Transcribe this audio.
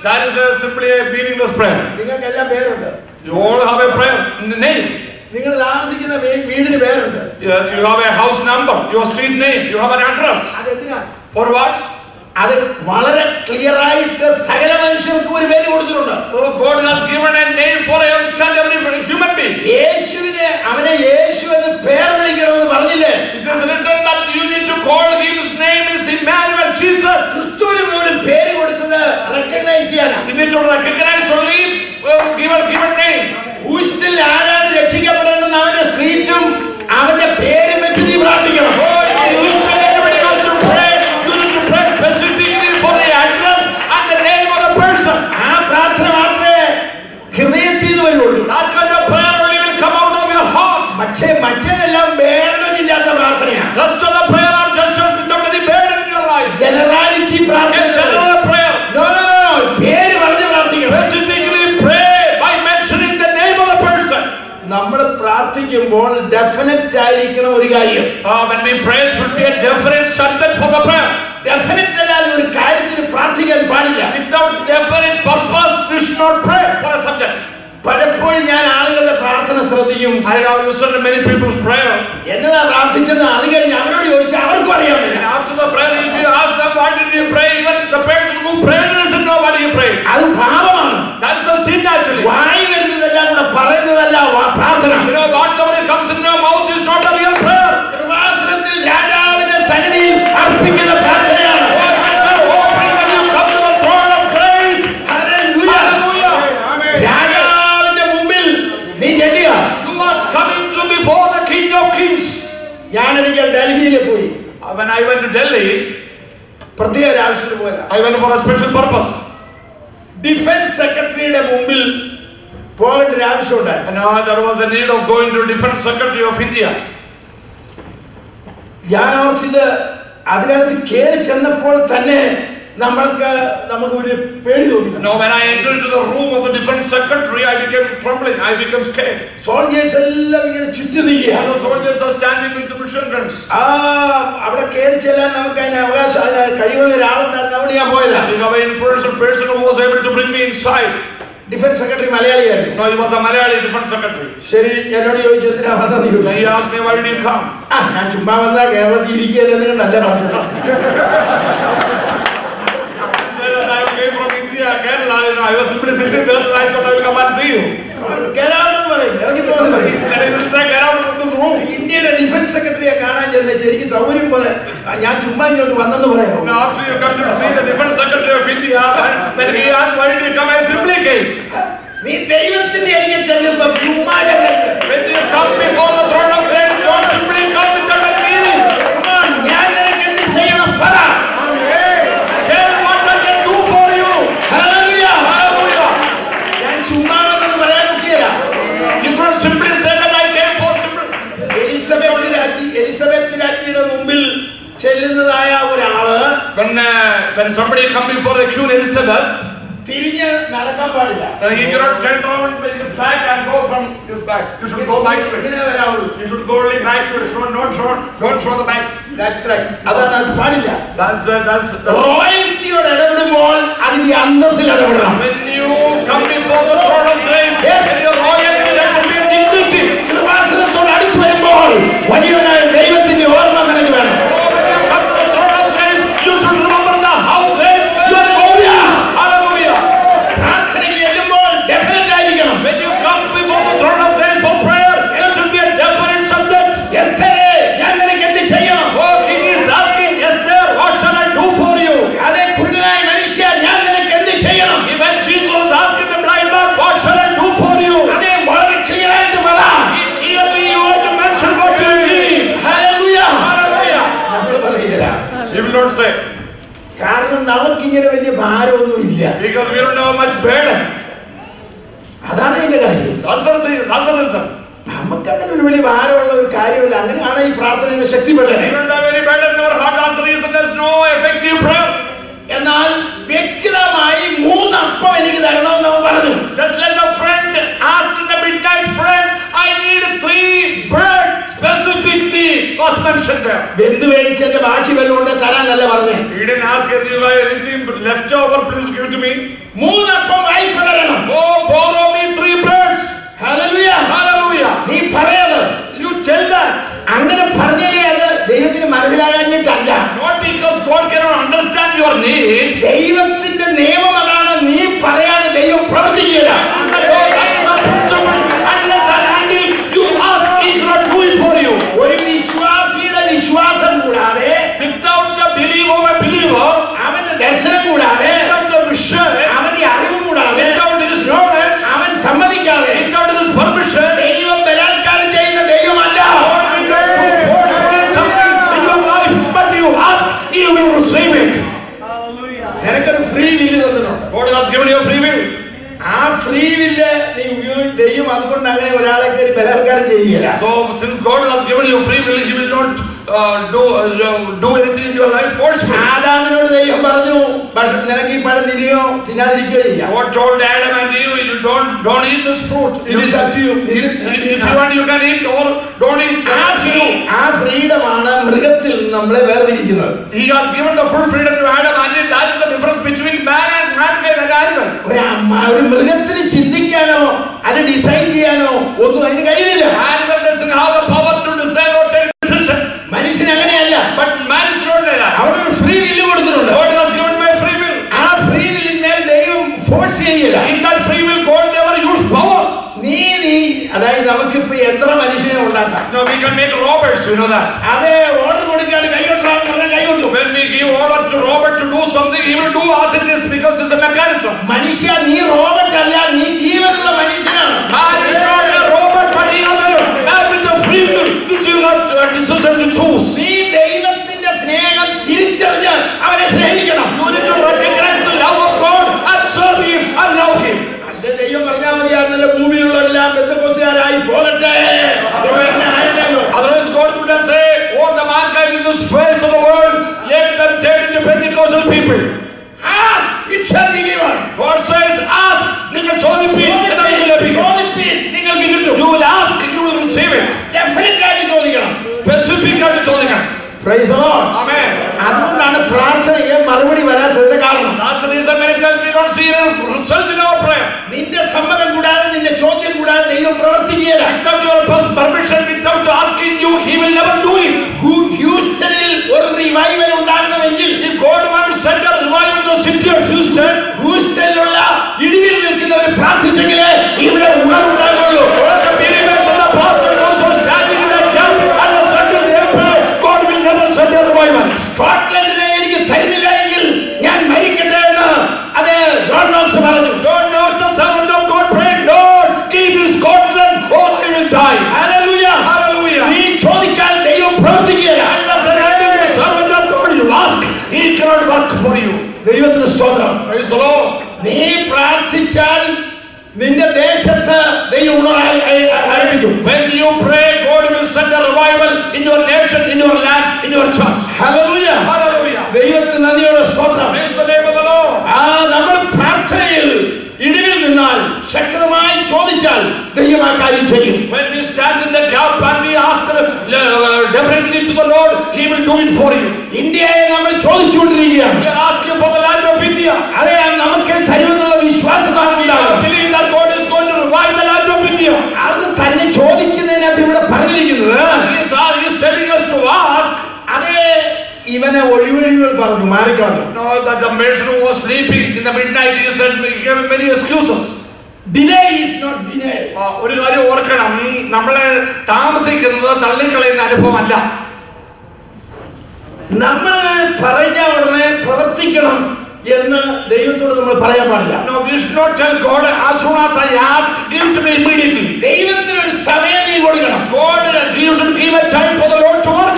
That is simply a meaningless prayer. നിങ്ങൾക്കെല്ലാം പേരുണ്ട്. You all have a prayer name. നിങ്ങൾ താമസിക്കുന്ന വീടിന് പേരുണ്ട്. You have a house number, your street name, you have an address. അതെന്തിനാ? For what? അത് വളരെ ക്ലിയർ ആയിട്ട് സകല മനുഷ്യർക്കും ഒരു പേര് കൊടുത്തിട്ടുണ്ട്. God has given a name for each and every human being. യേശുവിനെ അവനെ യേശു എന്ന് പേര് വിളിക്കണമെന്ന് പറഞ്ഞില്ലേ? It is written that you need to call him. His name is Emmanuel, Jesus. ക്രിസ്തുവിന് പോലും പേര് കൊടുത്തത് റെക്കഗ്നൈസ് ചെയ്യാനാ. You need to recognize only given name. ഹൂസ്റ്റണിൽ ആരാണ് രക്ഷിക്കപ്പെടേണ്ടെന്ന് അവന്റെ സ്ട്രീറ്റും അവന്റെ പേരും വെച്ച് നീ പ്രാർത്ഥിക്കണം. Everybody has to pray. You need to pray specifically for the address and the name of the person. ആ പ്രാർത്ഥന മാത്രമേ ഹൃദയത്തിൽ നിന്ന് വരുള്ളൂ. That kind of prayer only will come out of your heart. മറ്റേതെല്ലാം ബേർഡനില്ലാത്ത പ്രാർത്ഥനയാണ്. Rest of the prayer are gestures without any burden in your life. Generality പ്രാർത്ഥന. General prayer. No. പേര് പറഞ്ഞ് പ്രാർത്ഥിക്കണം. Specifically pray by mentioning the name of the person. നമ്മൾ പ്രാർത്ഥിക്കുമ്പോൾ definite ആയിരിക്കണം ഒരു കാര്യം. When we pray, should be a definite subject for the prayer. Definite അല്ലാതെ ഒരു കാര്യത്തിന് പ്രാർത്ഥിക്കാൻ പാടില്ല. Without definite purpose, we should not pray for a subject. പലപ്പോഴും ഞാൻ ആളുകളുടെ പ്രാർത്ഥന ശ്രദ്ധിക്കും. I have listened to many people's prayer. എന്നതാ പ്രാർത്ഥിച്ചെന്ന് അത് കഴിഞ്ഞ് അവരോട് ചോദിച്ചാൽ അവർക്കും അറിയാൻ പറ്റില്ല. And after the prayer, if you ask them why did you pray, even the person who prayed doesn't know why you prayed. അത് പാപമാണ്. That's a sin actually. വായി വരുന്നതെല്ലാം കൂടെ പറയുന്നതല്ല പ്രാർത്ഥന. Whatever comes in your mouth is not a real prayer. കൃപാസനത്തിൽ രാജാവിന്റെ സന്നിധിയിൽ അർപ്പിക്കുന്ന പ്രാർത്ഥനയാണ്. When you come to the throne of grace, hallelujah. രാജാവിന്റെ മുമ്പിൽ നീ ചെല്ലുക. You are coming to before the King of Kings. ഞാനൊരിക്കൽ ഡൽഹിയിൽ പോയി. When I went to Delhi, പ്രത്യേക ഒരു ആവശ്യത്തിന് പോയതാ. I went for a special purpose. Defence സെക്രട്ടറിയുടെ മുമ്പിൽ പോകേണ്ട ഒരു ആവശ്യം ഉണ്ടായിരുന്നു. And there was a need of going to Defense Secretary of India. ഞാൻ ഓർച്ചത് അതിനകത്ത് കയറി ചെന്നപ്പോൾ തന്നെ നമുക്ക് ഒരു പേടി തോന്നി. No, when I entered into the room of the Defense Secretary, I became trembling. I became scared. Soldiers എല്ലാം ഇങ്ങനെ ചുറ്റി നിൽക്കുക. All the soldiers are standing with the machine guns. അവിടെ കയറി ചെല്ലാൻ നമുക്ക് അതിന് അവകാശം കഴിവുള്ള ഒരാളുണ്ടായിരുന്നു. അവിടെ ഞാൻ പോയതാ. We have an influential person who was able to bring me inside. Defence secretary മലയാളിയായിരുന്നു. No, he was a Malayali Defense Secretary. ശരി, എന്നോട് ചോദിച്ചു എന്തിനാ വന്നത് ചോദിച്ചു. He asked me why did you come? ഞാൻ ചുമ്മാ വന്നാ കേരളത്തിൽ ഇരിക്കുകയെന്ന് നല്ല പറഞ്ഞത്. I came from India, Kerala. I was simply sitting there. I thought I would come and see you. ഇന്ത്യയുടെ ഡിഫൻസ് സെക്രട്ടറിയെ കാണാൻ ചെന്ന് ശരിക്കും സൗകര്യം പോലെ ഞാൻ ചുമ്മാ ഇങ്ങോട്ട് വന്നെന്ന് പറയാമോ? After you come to see the Defense Secretary of India, when he asked why did you come, I simply came. നീ ദൈവത്തിന്റെ അരികെ ചെല്ലുമ്പോൾ ചുമ്മാ when you come before the throne of grace, don't simply come without a meaning. ഞാൻ നിനക്ക് എന്ത് ചെയ്യണം പറ. Tell what I can do for you. Hallelujah. Hallelujah. ഞാൻ ചുമ്മാ വന്നെന്ന് പറയാൻ നോക്കിയല്ല. You don't simply say that I came for simple. Elizabeth രാജ്ഞിയുടെ മുമ്പിൽ ചെല്ലുന്നതായ ഒരാള് when somebody come before the Queen Elizabeth, തിരിഞ്ഞ് നടക്കാൻ പാടില്ല. then he cannot turn around his back and go from his back. You should go back to it. ഇങ്ങനെ വരാവുള്ളൂ. You should go only back to it. Don't show the back. That's right. അതാണ് അത് പാടില്ല. That's റോയൽറ്റിയോട് ഇടപെടുമ്പോൾ അതിന്റെ അന്തസ്സിൽ ഇടപെടണം. when you come before the throne of grace, yes, your royalty, there should be dignity. കൃപാസനത്തോട് അടുത്ത് വരുമ്പോൾ വലിയവനായ ദൈവത്തിന്റെ ഓർമ്മ നിനക്ക് വേണം. When you come to the throne of grace, you should remember how great your God is. Hallelujah. പ്രാർത്ഥനയിൽ ചെല്ലുമ്പോൾ definite ആയിരിക്കണം. When you come before the throne of grace for prayer, there should be a definite subject. എസ്തരേ, ഞാൻ നിനക്ക് എന്ത് ചെയ്യണം? Oh, king is asking, Esther, what shall I do for you? അതേ കുരുടനായ മനുഷ്യ, ഞാൻ നിനക്ക് എന്ത് ചെയ്യണം? Even Jesus was asking the blind man, what shall I do for you? അതേ വളരെ ക്ലിയർ ആയിട്ട് പറ. Clearly you want to mention what you need. Hallelujah. Hallelujah. നമ്മൾ പറയില്ല. He will not say. കാരണം നമുക്കിങ്ങനെ വലിയ ഭാരമൊന്നും ഇല്ല. Because we don't have much burden. അതാണ് അതിന്റെ കാര്യം. That's the reason. നമുക്ക് അങ്ങനെ ഒരു വലിയ ഭാരമുള്ള ഒരു കാര്യമില്ല. അങ്ങനെയാണ് ഈ പ്രാർത്ഥനയെ ശക്തിപ്പെട്ടത്. We don't have any burden in our heart. That's the reason there's no effective prayer. എന്നാൽ വ്യക്തിഗതമായി 3 അപ്പം എനിക്ക് തരണമെന്ന് അവൻ പറഞ്ഞു. Just like the friend asked in the midnight, friend, I need 3 bread specifically. Was my mentioned there. വെന്ത് വേവിച്ചതിന്റെ ബാക്കി വല്ലതും ഉണ്ട് തരാനല്ല പറഞ്ഞേ. He didn't ask if you have anything left over, please give to me. 3 അപ്പം വായ്പ തരണം. Oh, borrow me 3 breads. Hallelujah. Hallelujah. നീ പറയാതെ. You tell that. അങ്ങനെ പറഞ്ഞാലേ അത് ദൈവത്തിന് മനസ്സിലാകാഞ്ഞിട്ടല്ല. Not because God cannot understand your need. ദൈവത്തിന്റെ നിയമം അതാണ്. നീ പറയാതെ ദൈവം പ്രവർത്തിക്കില്ല. Unless and until you ask, He is not do it for you. ഒരു വിശ്വാസിയുടെ വിശ്വാസം കൂടാതെ, Without the belief of a believer, അവന്റെ ദർശനം കൂടാതെ, without the vision, അവന്റെ അറിവ് കൂടാതെ, without his knowledge, അവൻ സമ്മതിക്കാതെ, without his permission, ദൈവം ബലാത്കാരം ചെയ്യുന്ന ദൈവമല്ല. God will not do forcefully something in your life, but you ask, you will receive it. നിനക്കൊരു ഫ്രീ വില്ല് തന്നിട്ടുണ്ട്. God has given you a free will. ആ ഫ്രീ വില്ല് നീ ദൈവം അതുകൊണ്ട് അങ്ങനെ ഒരാളെ കയറി ബലാത്കാരം ചെയ്യുകയില്ല. So since God has given you free will, He will not do anything in your life forcefully. ആദാമിനോട് ദൈവം പറഞ്ഞു, നിനക്ക് ഈ പഴം തിരിയോ തിന്നാതിരിക്കുകയോ ചെയ്യാം. God told Adam and Eve, you don't eat this fruit. It is up to you. If you want, you can eat or don't eat. ആ ഫ്രീഡമാണ് മൃഗത്തിൽ നമ്മളെ വേർതിരിക്കുന്നത്. He has given the full freedom to Adam and Eve. That is the difference between man and mankind and animal. ഒരു മൃഗത്തിന് ചിന്തിക്കാനോ അത് design ചെയ്യാനോ ഒന്നും അതിന് കഴിയില്ല. Animal doesn't have the power to decide or take decisions. മനുഷ്യൻ അങ്ങനെയല്ല. But man is not like that. അവനൊരു ഫ്രീ വില്ല് കൊടുത്തിട്ടുണ്ട്. God has given him a free will. ആ ഫ്രീ വില്ലിന്മേൽ ദൈവം ഫോഴ്സ് ചെയ്യില്ല. In that free will, God never used power. നീ അതായത് നമുക്കിപ്പോ എത്ര മനുഷ്യനെ ഉണ്ടാക്കാം. Now we can make robots, you know that. അതെ, ഓർഡർ കൊടുക്കാണ് കൈകൊട്ടാന്ന് പറഞ്ഞാൽ കൈകൊട്ടു. When we give order to robot to do something, he will do as it is because it's a mechanism. മനുഷ്യ, നീ റോബോട്ട് അല്ല, നീ ജീവനുള്ള മനുഷ്യനാണ്. Man is not a robot, but he is a man with the free will, which you have a decision to choose. നീ ദൈവത്തിന്റെ സ്നേഹം തിരിച്ചറിഞ്ഞ് അവനെ സ്നേഹിക്കണം. You need to recognize the love of God and serve Him and love Him. അന്റെ ദൈവം പറഞ്ഞാൽ മതിയായിരുന്നല്ലോ, ഭൂമിയിലുള്ളവരെല്ലാം പെന്തക്കോസ്തുകാരായി പോകട്ടെ. Otherwise God would have said, all the mankind in this face of the world, let them turn into Pentecostal people. Ask, it shall be given. God says, ask, നിങ്ങൾ ചോദിപ്പീൻ, എന്നാൽ നിങ്ങൾക്ക് ലഭിക്കും. നിങ്ങൾക്ക് കിട്ടും. You will ask, you will receive it. Definite ആയിട്ട് ചോദിക്കണം. Specific ആയിട്ട് ചോദിക്കണം. Praise the Lord. Amen. അതുകൊണ്ടാണ് പ്രാർത്ഥനയ്ക്ക് മറുപടി വരാത്തതിന്റെ കാരണം. That's the reason many times we don't see a result in our prayer. നിന്റെ സമ്മതം കൂടാതെ, നിന്റെ ചോദ്യം കൂടാതെ ദൈവം പ്രവർത്തിക്കുകയില്ല. Without your permission, without asking you, He will never do it. ഹ്യൂസ്റ്റണിൽ ഒരു റിവൈവൽ ഉണ്ടാകണമെങ്കിൽ, If God wants to send a revival in the city of Houston, ഹ്യൂസ്റ്റണിലുള്ള ഇടിവിൽ നിൽക്കുന്നവർ പ്രാർത്ഥിച്ചെങ്കിലേ ഇവിടെ ഉണർവുണ്ടാകുള്ളൂ. all the believers and the pastors also standing in that camp and the Sunday they pray, God will never send a revival. സ്കോട്ട്ലൻഡിനെ എനിക്ക് തരുന്നില്ല എങ്കിൽ ഞാൻ മരിക്കട്ടെ എന്ന് അത് John Knox പറഞ്ഞു. John Knox, the servant of God, prayed, Lord, give me Scotland or I will die. Hallelujah. Hallelujah. നീ ചോദിച്ചാൽ ദൈവം പ്രവർത്തിക്കുകയില്ല. Unless and until the servant of God you ask, He cannot work for you. ദൈവത്തിന് സ്തോത്രം. Praise the Lord. നീ പ്രാർത്ഥിച്ചാൽ നിന്റെ ദേശത്ത് ദൈവം ആരംഭിക്കും. When you pray, God will send a revival in your nation, in your land, in your church. Hallelujah. Hallelujah. ദൈവത്തിന് നന്ദിയോടെ സ്തോത്രം. Praise the name of the Lord. നമ്മൾ പ്രാർത്ഥനയിൽ ഇടിവിൽ നിന്നാൽ ശക്തമായി ചോദിച്ചാൽ ദൈവം ആ കാര്യം ചെയ്യും. When we stand in the gap and we ask definitely to the Lord, He will do it for you. ഇന്ത്യയെ നമ്മൾ ചോദിച്ചുകൊണ്ടിരിക്കുകയാണ്. We are asking for the land of India. അതെ, നമുക്ക് തരുമെന്നുള്ള വിശ്വാസം We believe that God is going to revive the land of India. അത് തന്നെ ചോദിക്കുന്നതിനകത്ത് ഇവിടെ പറഞ്ഞിരിക്കുന്നത്, He is telling us to ask. അതേ ഇവനെ ഒഴിവഴികൾ പറഞ്ഞു മാറിക്കളഞ്ഞു. Now that the person who was sleeping in the midnight, he said, he gave many excuses. Delay is not denial. ഒരു കാര്യം ഓർക്കണം, നമ്മളെ താമസിക്കുന്നത് തള്ളിക്കളയുന്ന അനുഭവമല്ല. നമ്മൾ പറഞ്ഞ ഉടനെ പ്രവർത്തിക്കണം എന്ന് ദൈവത്തോട് നമ്മൾ പറയാൻ പാടില്ല. No, we should not tell God, as soon as I ask, give to me immediately. ദൈവത്തിന് ഒരു സമയം നീ കൊടുക്കണം. God, you should give a time for the Lord to work